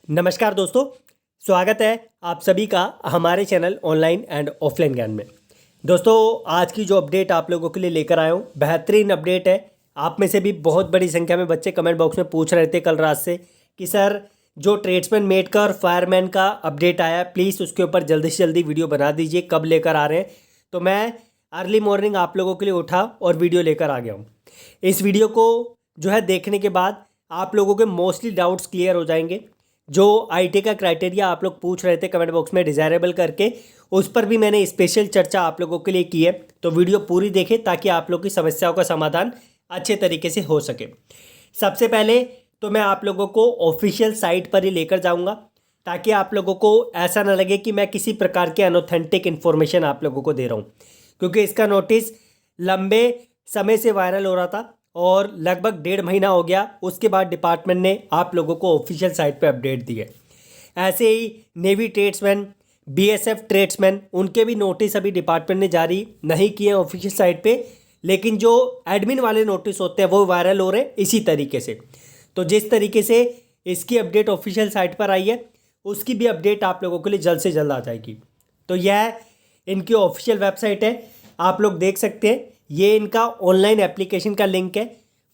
नमस्कार दोस्तों, स्वागत है आप सभी का हमारे चैनल ऑनलाइन एंड ऑफलाइन ज्ञान में। दोस्तों, आज की जो अपडेट आप लोगों के लिए लेकर आया हूँ बेहतरीन अपडेट है। आप में से भी बहुत बड़ी संख्या में बच्चे कमेंट बॉक्स में पूछ रहे थे कल रात से कि सर जो ट्रेड्समैन मेट का और फायरमैन का अपडेट आया प्लीज़ उसके ऊपर जल्दी से जल्दी वीडियो बना दीजिए, कब लेकर आ रहे हैं। तो मैं अर्ली मॉर्निंग आप लोगों के लिए उठा और वीडियो लेकर आ गया हूँ। इस वीडियो को जो है देखने के बाद आप लोगों के मोस्टली डाउट्स क्लियर हो जाएंगे। जो आईटी का क्राइटेरिया आप लोग पूछ रहे थे कमेंट बॉक्स में डिज़ायरेबल करके, उस पर भी मैंने स्पेशल चर्चा आप लोगों के लिए की है। तो वीडियो पूरी देखें ताकि आप लोग की समस्याओं का समाधान अच्छे तरीके से हो सके। सबसे पहले तो मैं आप लोगों को ऑफिशियल साइट पर ही लेकर जाऊंगा ताकि आप लोगों को ऐसा ना लगे कि मैं किसी प्रकार के अनऑथेंटिक इन्फॉर्मेशन आप लोगों को दे रहा हूँ, क्योंकि इसका नोटिस लंबे समय से वायरल हो रहा था और लगभग 1.5 महीना हो गया। उसके बाद डिपार्टमेंट ने आप लोगों को ऑफिशियल साइट पे अपडेट दी है। ऐसे ही नेवी ट्रेड्समैन, बीएसएफ ट्रेड्समैन, उनके भी नोटिस अभी डिपार्टमेंट ने जारी नहीं किए हैं ऑफिशियल साइट पे, लेकिन जो एडमिन वाले नोटिस होते हैं वो वायरल हो रहे हैं इसी तरीके से। तो जिस तरीके से इसकी अपडेट ऑफिशियल साइट पर आई है उसकी भी अपडेट आप लोगों के लिए जल्द से जल्द आ जाएगी। तो यह इनकी ऑफिशियल वेबसाइट है, आप लोग देख सकते हैं। ये इनका ऑनलाइन एप्लीकेशन का लिंक है।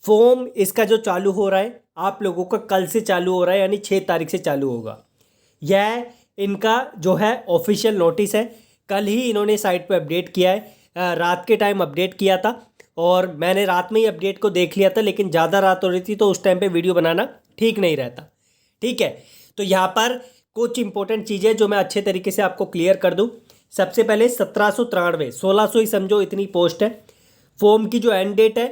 फॉर्म इसका जो चालू हो रहा है आप लोगों का कल से चालू हो रहा है, यानी 6 तारीख से चालू होगा। यह इनका जो है ऑफिशियल नोटिस है। कल ही इन्होंने साइट पे अपडेट किया है, रात के टाइम अपडेट किया था और मैंने रात में ही अपडेट को देख लिया था, लेकिन ज़्यादा रात हो रही थी तो उस टाइम पे वीडियो बनाना ठीक नहीं रहता। ठीक है, तो यहाँ पर कुछ इंपॉर्टेंट चीज़ें जो मैं अच्छे तरीके से आपको क्लियर कर दूँ। सबसे पहले 1793, 1600 ही समझो इतनी पोस्ट है। फॉर्म की जो एंड डेट है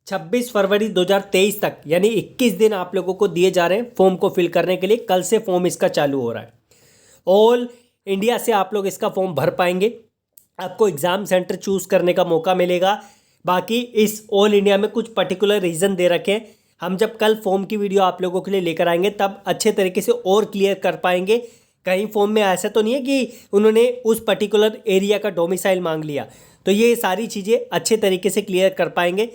26 फरवरी 2023 तक, यानी 21 दिन आप लोगों को दिए जा रहे हैं फॉर्म को फिल करने के लिए। कल से फॉर्म इसका चालू हो रहा है। ऑल इंडिया से आप लोग इसका फॉर्म भर पाएंगे। आपको एग्ज़ाम सेंटर चूज़ करने का मौका मिलेगा। बाकी इस ऑल इंडिया में कुछ पर्टिकुलर रीज़न दे रखे हैं। हम जब कल फॉर्म की वीडियो आप लोगों के लिए लेकर आएंगे तब अच्छे तरीके से और क्लियर कर पाएंगे। कहीं फॉर्म में ऐसा तो नहीं है कि उन्होंने उस पर्टिकुलर एरिया का डोमिसाइल मांग लिया। तो ये सारी चीज़ें अच्छे तरीके से क्लियर कर पाएंगे।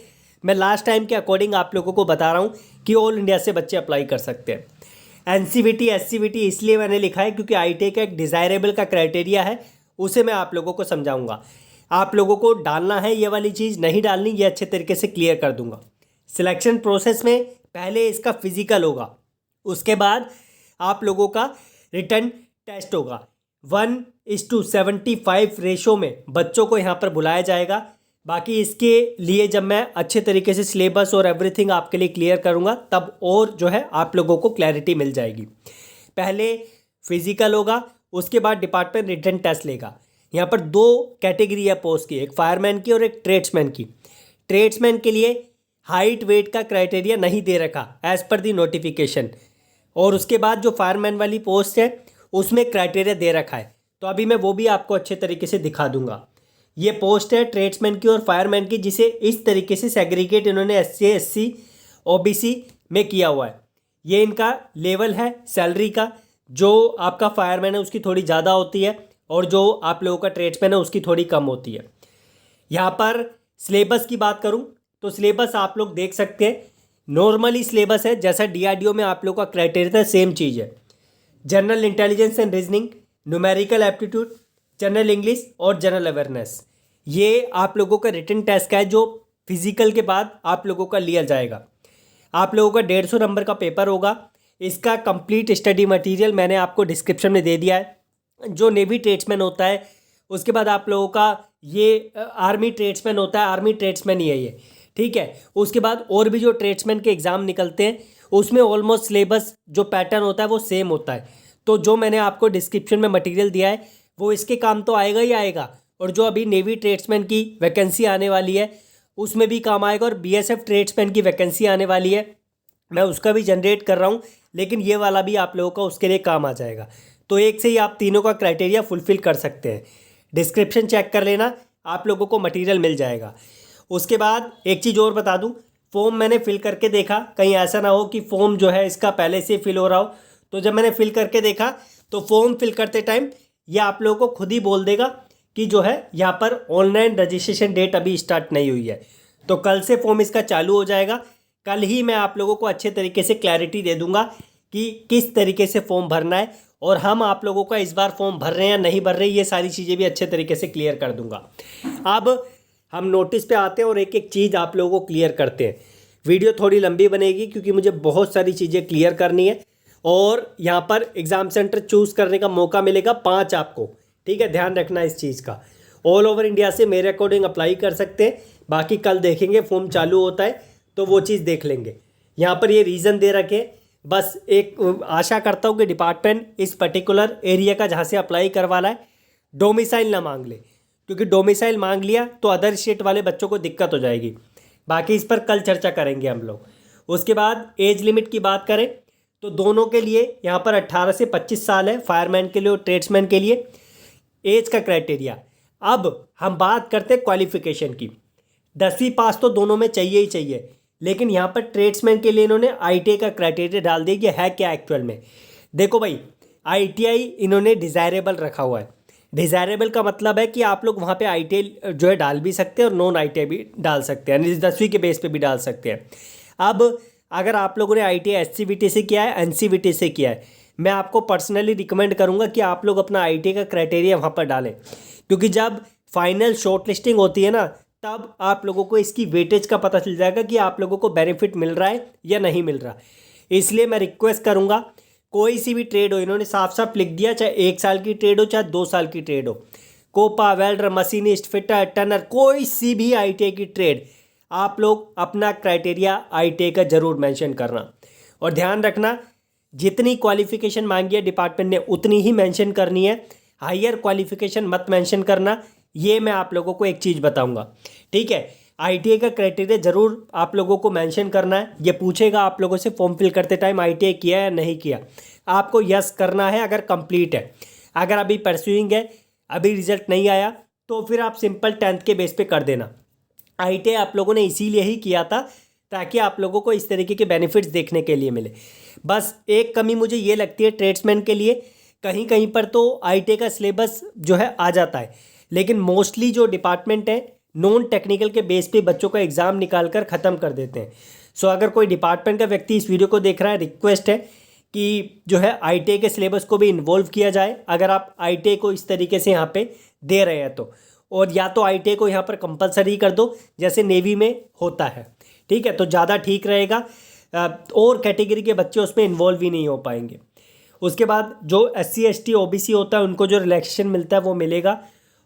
मैं लास्ट टाइम के अकॉर्डिंग आप लोगों को बता रहा हूँ कि ऑल इंडिया से बच्चे अप्लाई कर सकते हैं। एनसीवीटी एससीवीटी इसलिए मैंने लिखा है क्योंकि आईटी का एक डिज़ायरेबल का क्राइटेरिया है, उसे मैं आप लोगों को समझाऊंगा। आप लोगों को डालना है ये वाली चीज़, नहीं डालनी ये अच्छे तरीके से क्लियर कर दूंगा। सिलेक्शन प्रोसेस में पहले इसका फिजिकल होगा, उसके बाद आप लोगों का रिटन टेस्ट होगा। 1:75 रेशो में बच्चों को यहाँ पर बुलाया जाएगा। बाकी इसके लिए जब मैं अच्छे तरीके से सिलेबस और एवरीथिंग आपके लिए क्लियर करूँगा तब और जो है आप लोगों को क्लैरिटी मिल जाएगी। पहले फिजिकल होगा, उसके बाद डिपार्टमेंट रिटन टेस्ट लेगा। यहाँ पर 2 कैटेगरी है पोस्ट की, एक फायरमैन की और एक ट्रेड्समैन की। ट्रेड्समैन के लिए हाइट वेट का क्राइटेरिया नहीं दे रखा एज़ पर दी नोटिफिकेशन, और उसके बाद जो फायरमैन वाली पोस्ट है उसमें क्राइटेरिया दे रखा है। तो अभी मैं वो भी आपको अच्छे तरीके से दिखा दूंगा। ये पोस्ट है ट्रेड्समैन की और फायरमैन की, जिसे इस तरीके से सेग्रीगेट इन्होंने SC SC OBC में किया हुआ है। ये इनका लेवल है सैलरी का। जो आपका फायरमैन है उसकी थोड़ी ज़्यादा होती है और जो आप लोगों का ट्रेड्समैन है उसकी थोड़ी कम होती है। यहाँ पर सिलेबस की बात करूँ तो सिलेबस आप लोग देख सकते हैं, नॉर्मली सिलेबस है जैसा DRDO में आप लोग का क्राइटेरिया था, सेम चीज़ है। General intelligence and reasoning, numerical aptitude, general English और जनरल अवेयरनेस, ये आप लोगों का रिटन टेस्ट का है जो फिजिकल के बाद आप लोगों का लिया जाएगा। आप लोगों का 150 नंबर का पेपर होगा। इसका कंप्लीट स्टडी मटेरियल मैंने आपको डिस्क्रिप्शन में दे दिया है। जो नेवी ट्रेड्समैन होता है, उसके बाद आप लोगों का ये आर्मी ट्रेड्समैन होता है, आर्मी ट्रेड्समैन ही है ये, ठीक है। उसके बाद और भी जो ट्रेड्समैन के एग्ज़ाम निकलते हैं उसमें ऑलमोस्ट सिलेबस जो पैटर्न होता है वो सेम होता है। तो जो मैंने आपको डिस्क्रिप्शन में मटेरियल दिया है वो इसके काम तो आएगा ही आएगा, और जो अभी नेवी ट्रेड्समैन की वैकेंसी आने वाली है उसमें भी काम आएगा, और BSF ट्रेड्समैन की वैकेंसी आने वाली है, मैं उसका भी जनरेट कर रहा हूँ, लेकिन ये वाला भी आप लोगों का उसके लिए काम आ जाएगा। तो एक से ही आप तीनों का क्राइटेरिया फुलफ़िल कर सकते हैं। डिस्क्रिप्शन चेक कर लेना, आप लोगों को मटेरियल मिल जाएगा। उसके बाद एक चीज़ और बता दूँ, फॉर्म मैंने फिल करके देखा, कहीं ऐसा ना हो कि फॉर्म जो है इसका पहले से फिल हो रहा हो। तो जब मैंने फिल करके देखा तो फॉर्म फिल करते टाइम ये आप लोगों को खुद ही बोल देगा कि जो है यहाँ पर ऑनलाइन रजिस्ट्रेशन डेट अभी स्टार्ट नहीं हुई है। तो कल से फॉर्म इसका चालू हो जाएगा। कल ही मैं आप लोगों को अच्छे तरीके से क्लैरिटी दे दूंगा कि किस तरीके से फॉर्म भरना है, और हम आप लोगों का इस बार फॉर्म भर रहे हैं या नहीं भर रहे, ये सारी चीज़ें भी अच्छे तरीके से क्लियर कर दूंगा। अब हम नोटिस पे आते हैं और एक एक चीज़ आप लोगों को क्लियर करते हैं। वीडियो थोड़ी लंबी बनेगी क्योंकि मुझे बहुत सारी चीज़ें क्लियर करनी है, और यहाँ पर एग्ज़ाम सेंटर चूज़ करने का मौका मिलेगा 5 आपको, ठीक है, ध्यान रखना इस चीज़ का। ऑल ओवर इंडिया से मेरे अकॉर्डिंग अप्लाई कर सकते हैं, बाकी कल देखेंगे फॉर्म चालू होता है तो वो चीज़ देख लेंगे। यहाँ पर ये रीज़न दे रखे, बस एक आशा करता हूँ कि डिपार्टमेंट इस पर्टिकुलर एरिया का जहाँ से अप्लाई करवाना है डोमिसाइल ना मांग ले, क्योंकि डोमिसाइल मांग लिया तो अदर स्टेट वाले बच्चों को दिक्कत हो जाएगी। बाकी इस पर कल चर्चा करेंगे हम लोग। उसके बाद एज लिमिट की बात करें तो दोनों के लिए यहाँ पर 18 से 25 साल है, फायरमैन के लिए और ट्रेड्समैन के लिए एज का क्राइटेरिया। अब हम बात करते हैं क्वालिफिकेशन की। 10वीं पास तो दोनों में चाहिए ही चाहिए, लेकिन यहाँ पर ट्रेड्समैन के लिए इन्होंने ITI का क्राइटेरिया डाल दिया। है क्या एक्चुअल में, देखो भाई, ITI इन्होंने डिज़ायरेबल रखा हुआ है। डिज़ायरेबल का मतलब है कि आप लोग वहाँ पे ITI जो है डाल भी सकते हैं और नॉन ITI भी डाल सकते हैं, यानी 10वीं के बेस पे भी डाल सकते हैं। अब अगर आप लोगों ने ITI SCVT से किया है, NCVT से किया है, मैं आपको पर्सनली रिकमेंड करूँगा कि आप लोग अपना ITI का क्राइटेरिया वहाँ पर डालें, क्योंकि जब फाइनल शॉर्ट लिस्टिंग होती है ना, तब आप लोगों को इसकी वेटेज का पता चल जाएगा कि आप लोगों को बेनिफिट मिल रहा है या नहीं मिल रहा। इसलिए मैं रिक्वेस्ट करूँगा, कोई सी भी ट्रेड हो, इन्होंने साफ साफ लिख दिया, चाहे 1 साल की ट्रेड हो चाहे 2 साल की ट्रेड हो, कोपा, वेल्डर, मशीनिस्ट, फिटर, टनर, कोई सी भी ITI की ट्रेड, आप लोग अपना क्राइटेरिया ITI का ज़रूर मेंशन करना। और ध्यान रखना, जितनी क्वालिफिकेशन मांगी है डिपार्टमेंट ने उतनी ही मेंशन करनी है, हायर क्वालिफिकेशन मत मेंशन करना। ये मैं आप लोगों को एक चीज़ बताऊंगा, ठीक है। ITI का क्राइटेरिया ज़रूर आप लोगों को मेंशन करना है। ये पूछेगा आप लोगों से फॉर्म फिल करते टाइम ITI किया या नहीं किया, आपको यस करना है अगर कंप्लीट है। अगर अभी परस्यूइंग है, अभी रिजल्ट नहीं आया, तो फिर आप सिंपल 10th के बेस पे कर देना। ITI आप लोगों ने इसीलिए ही किया था ताकि आप लोगों को इस तरीके के बेनिफिट्स देखने के लिए मिले। बस एक कमी मुझे ये लगती है ट्रेड्समैन के लिए, कहीं कहीं पर तो ITI का सिलेबस जो है आ जाता है, लेकिन मोस्टली जो डिपार्टमेंट है नॉन टेक्निकल के बेस पे बच्चों का एग्ज़ाम निकाल कर ख़त्म कर देते हैं। सो अगर कोई डिपार्टमेंट का व्यक्ति इस वीडियो को देख रहा है, रिक्वेस्ट है कि जो है ITI के सिलेबस को भी इन्वॉल्व किया जाए, अगर आप ITI को इस तरीके से यहाँ पे दे रहे हैं तो। और या तो ITI को यहाँ पर कंपलसरी कर दो जैसे नेवी में होता है, ठीक है, तो ज़्यादा ठीक रहेगा। और कैटेगरी के बच्चे उसमें इन्वॉल्व ही नहीं हो पाएंगे। उसके बाद जो SC ST OBC होता है उनको जो रिलैक्सेशन मिलता है वो मिलेगा।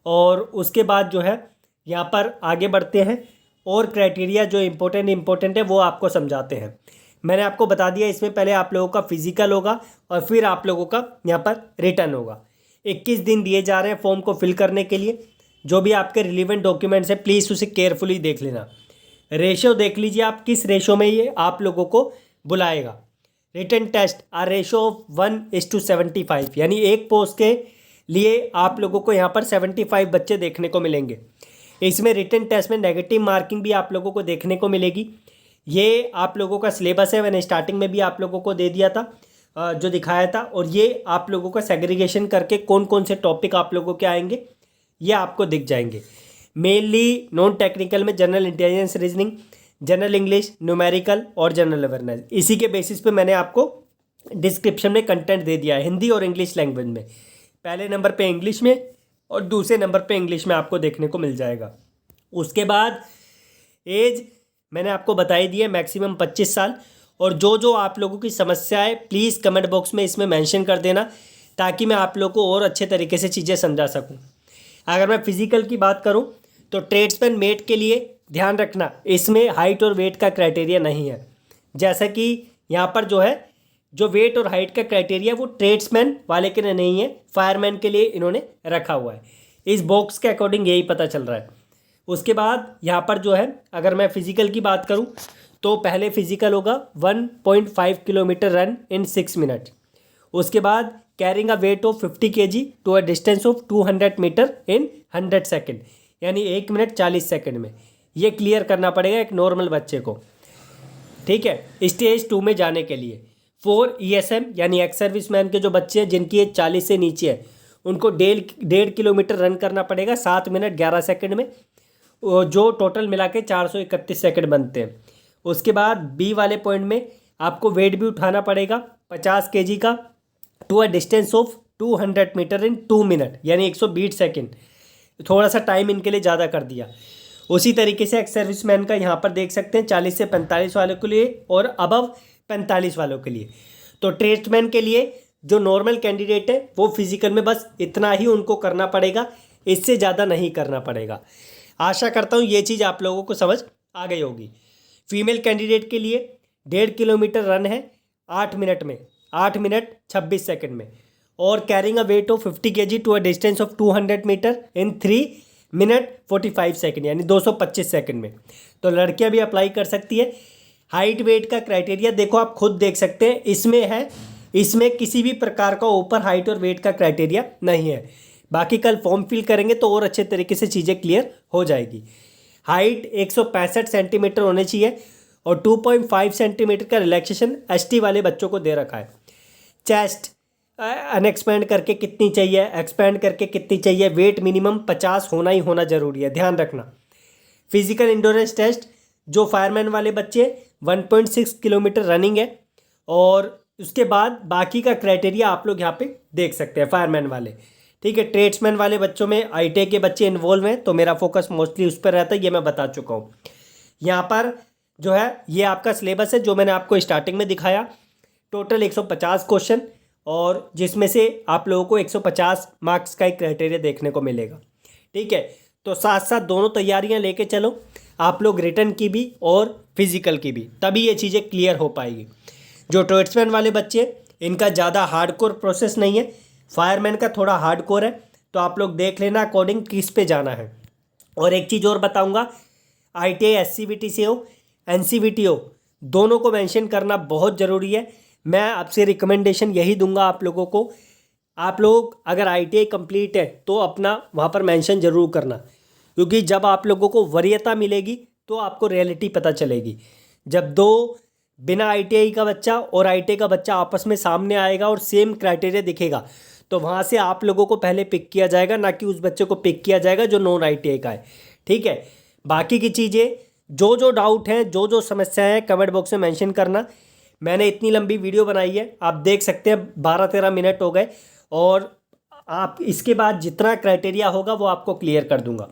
और उसके बाद जो है यहाँ पर आगे बढ़ते हैं और क्राइटेरिया जो इम्पोर्टेंट है वो आपको समझाते हैं। मैंने आपको बता दिया, इसमें पहले आप लोगों का फिजिकल होगा और फिर आप लोगों का यहाँ पर रिटर्न होगा। 21 दिन दिए जा रहे हैं फॉर्म को फिल करने के लिए। जो भी आपके रिलीवेंट डॉक्यूमेंट्स हैं प्लीज़ उसे केयरफुली देख लेना। रेशो देख लीजिए आप किस रेशो में ये आप लोगों को बुलाएगा। Written test or ratio of 1:75, यानी एक पोस्ट के लिए आप लोगों को यहाँ पर 75 बच्चे देखने को मिलेंगे। इसमें रिटन टेस्ट में नेगेटिव मार्किंग भी आप लोगों को देखने को मिलेगी। ये आप लोगों का सिलेबस है, मैंने स्टार्टिंग में भी आप लोगों को दे दिया था, जो दिखाया था। और ये आप लोगों का सेग्रीगेशन करके कौन कौन से टॉपिक आप लोगों के आएंगे ये आपको दिख जाएंगे। मेनली नॉन टेक्निकल में general intelligence, reasoning, general English, numerical और जनरल अवेयरनेस। इसी के बेसिस पे मैंने आपको डिस्क्रिप्शन में कंटेंट दे दिया है हिंदी और इंग्लिश लैंग्वेज में। पहले नंबर पे इंग्लिश में और दूसरे नंबर पे इंग्लिश में आपको देखने को मिल जाएगा। उसके बाद एज मैंने आपको बताई दी है, मैक्सिमम 25 साल। और जो आप लोगों की समस्या है प्लीज़ कमेंट बॉक्स में इसमें मेंशन कर देना, ताकि मैं आप लोगों को और अच्छे तरीके से चीज़ें समझा सकूं। अगर मैं फिजिकल की बात करूं तो ट्रेड्समैन मेट के लिए ध्यान रखना, इसमें हाइट और वेट का क्राइटेरिया नहीं है। जैसा कि यहाँ पर जो है जो वेट और हाइट का क्राइटेरिया वो ट्रेड्समैन वाले के लिए नहीं है, फायरमैन के लिए इन्होंने रखा हुआ है। इस बॉक्स के अकॉर्डिंग यही पता चल रहा है। उसके बाद यहाँ पर जो है अगर मैं फिजिकल की बात करूँ तो पहले फिजिकल होगा 1.5 किलोमीटर रन इन 6 मिनट। उसके बाद carrying a weight of 50 kg to a distance of 200 metre in 100 second, यानी 1 मिनट 40 सेकेंड में। ये क्लियर करना पड़ेगा एक नॉर्मल बच्चे को, ठीक है। स्टेज 2 में जाने के लिए 4 ESM यानी एक्स सर्विसमैन के जो बच्चे हैं जिनकी एज 40 से नीचे है उनको 1.5 किलोमीटर रन करना पड़ेगा 7 मिनट 11 सेकेंड में, जो टोटल मिला के 431 सेकेंड बनते हैं। उसके बाद बी वाले पॉइंट में आपको वेट भी उठाना पड़ेगा 50 kg का to a distance of 200 metre in 2 minute, यानी 120 सेकेंड। थोड़ा सा टाइम इनके लिए ज़्यादा कर दिया। उसी तरीके से एक्स सर्विसमैन का यहाँ पर देख सकते हैं 40 से 45 वालों के लिए और अबव 45 वालों के लिए। तो ट्रेड्समैन के लिए जो नॉर्मल कैंडिडेट है वो फिजिकल में बस इतना ही उनको करना पड़ेगा, इससे ज़्यादा नहीं करना पड़ेगा। आशा करता हूँ ये चीज़ आप लोगों को समझ आ गई होगी। फीमेल कैंडिडेट के लिए 1.5 किलोमीटर रन है 8 मिनट में, 8 मिनट 26 सेकंड में, और carrying a weight of 50 kg to a distance of 200 metre in 3 minute 45 second, यानी 225 सेकंड में। तो लड़कियां भी अप्लाई कर सकती है। हाइट वेट का क्राइटेरिया देखो, आप खुद देख सकते हैं, इसमें है, इसमें किसी भी प्रकार का ऊपर हाइट और वेट का क्राइटेरिया नहीं है। बाकी कल फॉर्म फिल करेंगे तो और अच्छे तरीके से चीज़ें क्लियर हो जाएगी। हाइट 165 सेंटीमीटर होनी चाहिए और 2.5 सेंटीमीटर का रिलैक्सेशन एसटी वाले बच्चों को दे रखा है। चेस्ट अनएक्सपैंड करके कितनी चाहिए, एक्सपैंड करके कितनी चाहिए, वेट मिनिमम 50 होना ही होना ज़रूरी है, ध्यान रखना। फिजिकल इंडोरेंस टेस्ट जो फायरमैन वाले बच्चे 1.6 किलोमीटर रनिंग है, और उसके बाद बाकी का क्राइटेरिया आप लोग यहाँ पे देख सकते हैं फायरमैन वाले। ठीक है, ट्रेड्समैन वाले बच्चों में आईटीआई के बच्चे इन्वॉल्व हैं तो मेरा फोकस मोस्टली उस पर रहता है, ये मैं बता चुका हूँ। यहाँ पर जो है ये आपका सिलेबस है जो मैंने आपको स्टार्टिंग में दिखाया। टोटल 150 क्वेश्चन, और जिसमें से आप लोगों को 150 मार्क्स का एक क्राइटेरिया देखने को मिलेगा। ठीक है, तो साथ साथ दोनों तैयारियां लेके चलो आप लोग, रिटन की भी और फिजिकल की भी, तभी ये चीज़ें क्लियर हो पाएगी। जो ट्रेड्समैन वाले बच्चे, इनका ज़्यादा हार्डकोर प्रोसेस नहीं है, फायरमैन का थोड़ा हार्डकोर है, तो आप लोग देख लेना अकॉर्डिंग किस पे जाना है। और एक चीज़ और बताऊंगा, आईटीआई एससीबीटी से हो एनसीबीटी हो, दोनों को मेंशन करना बहुत ज़रूरी है। मैं आपसे रिकमेंडेशन यही दूंगा आप लोगों को, आप लोग अगर आईटीआई कंप्लीट है तो अपना वहाँ पर मेंशन ज़रूर करना, क्योंकि जब आप लोगों को वरीयता मिलेगी तो आपको रियलिटी पता चलेगी। जब दो बिना आईटीआई का बच्चा और आईटीआई का बच्चा आपस में सामने आएगा और सेम क्राइटेरिया दिखेगा, तो वहाँ से आप लोगों को पहले पिक किया जाएगा, ना कि उस बच्चे को पिक किया जाएगा जो नॉन आईटीआई का है। ठीक है, बाकी की चीज़ें जो जो डाउट हैं, जो जो समस्याएं हैं, कमेंट बॉक्स में मेंशन करना। मैंने इतनी लंबी वीडियो बनाई है, आप देख सकते हैं 12-13 मिनट हो गए, और आप इसके बाद जितना क्राइटेरिया होगा वो आपको क्लियर कर दूंगा।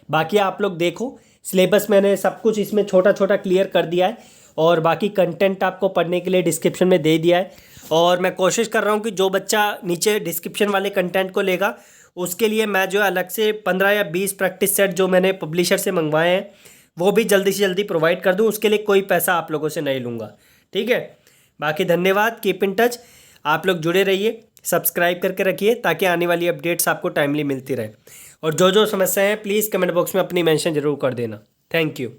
बाकी आप लोग देखो, सिलेबस मैंने सब कुछ इसमें छोटा छोटा क्लियर कर दिया है, और बाकी कंटेंट आपको पढ़ने के लिए डिस्क्रिप्शन में दे दिया है। और मैं कोशिश कर रहा हूँ कि जो बच्चा नीचे डिस्क्रिप्शन वाले कंटेंट को लेगा उसके लिए मैं जो अलग से 15 या 20 प्रैक्टिस सेट जो मैंने पब्लिशर से मंगवाए हैं वो भी जल्दी से जल्दी प्रोवाइड कर दूँ, उसके लिए कोई पैसा आप लोगों से नहीं लूँगा। ठीक है, बाकी धन्यवाद, कीप इन टच, आप लोग जुड़े रहिए, सब्सक्राइब करके रखिए ताकि आने वाली अपडेट्स आपको टाइमली मिलती रहे। और जो जो समस्याएं हैं प्लीज़ कमेंट बॉक्स में अपनी मेंशन जरूर कर देना। Thank you.